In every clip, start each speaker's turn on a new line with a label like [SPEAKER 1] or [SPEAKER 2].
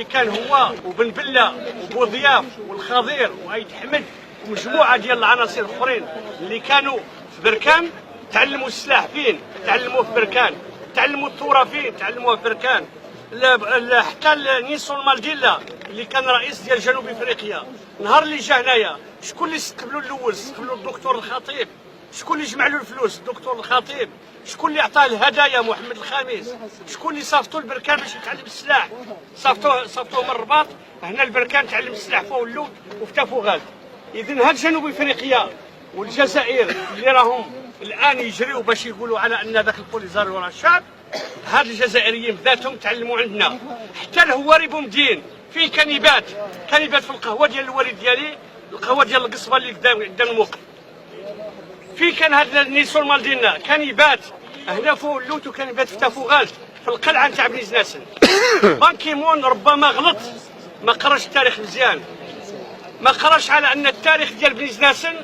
[SPEAKER 1] اللي كان هو وبن بله وبوضياف والخضير وعيد حمد ومجموعه ديال العناصر الاخرين اللي كانوا في بركان. تعلموا السلاح فين؟ تعلموه في بركان. تعلموا الثوره فين؟ تعلموها في بركان. حتى نيلسون مانديلا اللي كان رئيس ديال جنوب افريقيا، نهار اللي جا هنايا شكون اللي استقبلوا الاول؟ استقبلوا الدكتور الخطيب. شكون اللي جمع له الفلوس؟ الدكتور الخطيب. شكون اللي عطاه الهدايا؟ محمد الخامس. شكون اللي صافتوا البركان باش يتعلم السلاح؟ صافتوه من الرباط هنا البركان تعلم السلاح فوق اللوط وفي تافوغال. اذا هاد جنوب افريقيا والجزائر اللي راهم الان يجريوا باش يقولوا على ان ذاك البوليزاريو راه الشعب، هاد الجزائريين بذاتهم تعلموا عندنا. حتى الهواري بومدين فيه كنيبات في القهوه ديال الوالد ديالي، القهوه ديال القصبه اللي قدام الموقف. في كان هذا نيلسون مانديلا كنيبات هنا فوق اللوت وكنيبات في تافوغال في القلعه نتاع بني زناسن. بان كيمون ربما غلط، ما قراش التاريخ مزيان، ما قراش على ان التاريخ ديال بني زناسن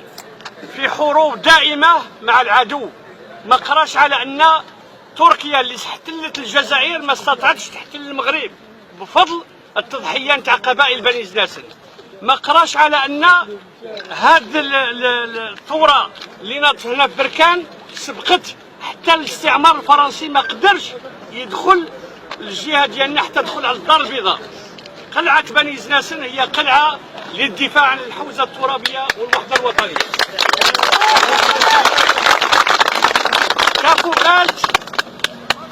[SPEAKER 1] في حروب دائمه مع العدو. ما قراش على ان تركيا اللي احتلت الجزائر ما استطاعتش تحتل المغرب بفضل التضحيه نتاع قبائل بني زناسن. ما قراش على ان هاد الثوره اللي ناضت هنا في بركان سبقت حتى الاستعمار الفرنسي ما قدرش يدخل الجهه ديالنا حتى دخل على الدار البيضاء. قلعه بني زناسن هي قلعه للدفاع عن الحوزه الترابيه والوحده الوطنيه. تافوغال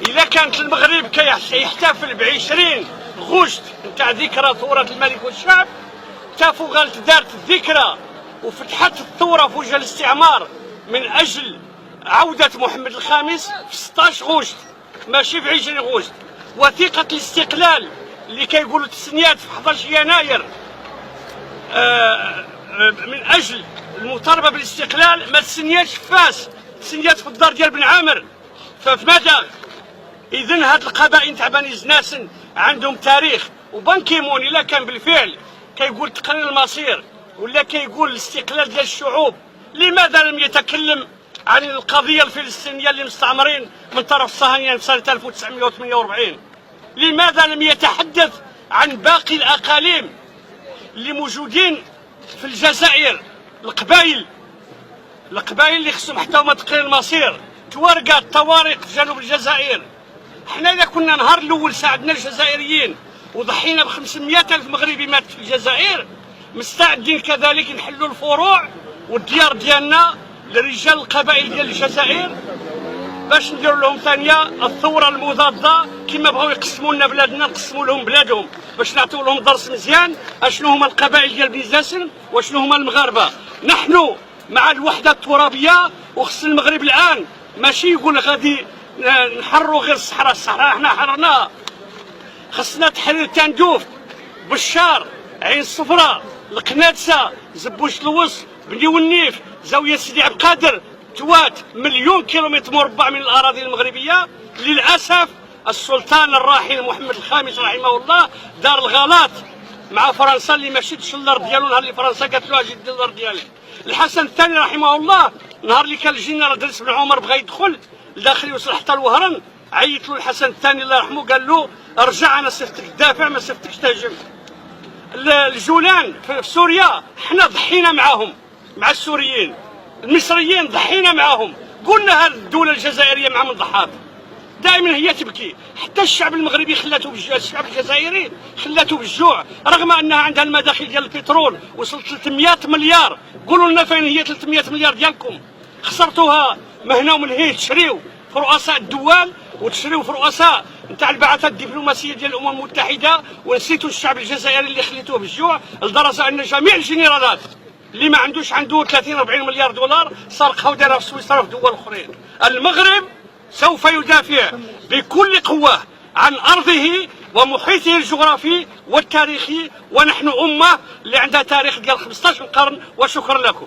[SPEAKER 1] إذا كانت المغرب كيحتفل ب20 غشت نتاع ذكرى ثورة الملك والشعب، تافوغال دارت الذكرى وفتحت الثورة في وجه الاستعمار من أجل عودة محمد الخامس في 16 غشت ماشي في 20 غشت. وثيقة الاستقلال اللي كيقولوا تسنيات في 11 يناير من أجل المطالبة بالاستقلال ما تسنياتش في فاس، تسنيات في الدار ديال بن عامر ففي مداغ. إذن هاد القبائل تاع بني زناسن عندهم تاريخ. وبان كيمون إلا كان بالفعل كيقول تقرير المصير ولا كيقول الاستقلال ديال الشعوب، لماذا لم يتكلم عن القضية الفلسطينية اللي مستعمرين من طرف الصهاينة في سنة 1948؟ لماذا لم يتحدث عن باقي الأقاليم اللي موجودين في الجزائر؟ القبائل اللي خصهم حتى هما تقرير المصير. توارقات طوارق في جنوب الجزائر. حنا اذا كنا نهار الاول ساعدنا الجزائريين وضحينا ب500 الف مغربي مات في الجزائر، مستعدين كذلك نحلوا الفروع والديار ديالنا لرجال القبائل ديال الجزائر باش نديروا لهم ثانيه الثوره المضاده. كما بغاو يقسموا لنا بلادنا نقسموا لهم بلادهم باش نعطيو لهم درس مزيان اشنو هما القبائل ديال بني زناسن واشنو هما المغاربه. نحن مع الوحده الترابيه، وخص المغرب الان ماشي يقول غادي نحرروا غير الصحراء حنا حررناها. خصنا تحرير تندوف، بشار، عين الصفراء، القنادسه، زبوش الوسط، بني والنيف، زاويه سيدي عبد القادر، توات، 1,000,000 كيلومتر مربع من الاراضي المغربيه. للاسف السلطان الراحل محمد الخامس رحمه الله دار الغلط مع فرنسا اللي ما شدش الارض ديالو نهار اللي فرنسا قالت له اجي دير الارض ديالك. الحسن الثاني رحمه الله نهار اللي كان الجنرال دريس بن عمر بغى يدخل الداخل يوصل حتى الوهران، عيط له الحسن الثاني الله يرحمه قال له ارجع انا صفتك تدافع ما صفتكش تهجم. الجولان في سوريا حنا ضحينا معاهم مع السوريين، المصريين ضحينا معاهم، قلنا هذه الدوله الجزائريه مع من ضحات دائما هي تبكي. حتى الشعب المغربي خلاته الشعب الجزائري خلاته بالجوع رغم انها عندها المداخل ديال البترول وصلت 300 مليار. قولوا لنا فين هي 300 مليار ديالكم؟ خسرتوها من هنا ومن هنا. تشريو في رؤساء الدول وتشريو في رؤساء نتاع البعثات الدبلوماسيه ديال الامم المتحده، ونسيتوا الشعب الجزائري اللي خليتوه بالجوع لدرجه ان جميع الجنرالات اللي ما عنده 30 40 مليار دولار سرقها ودارها في سويسرا وفي دول اخرين. المغرب سوف يدافع بكل قوه عن ارضه ومحيطه الجغرافي والتاريخي، ونحن امه اللي عندها تاريخ ديال 15 قرن. وشكرا لكم.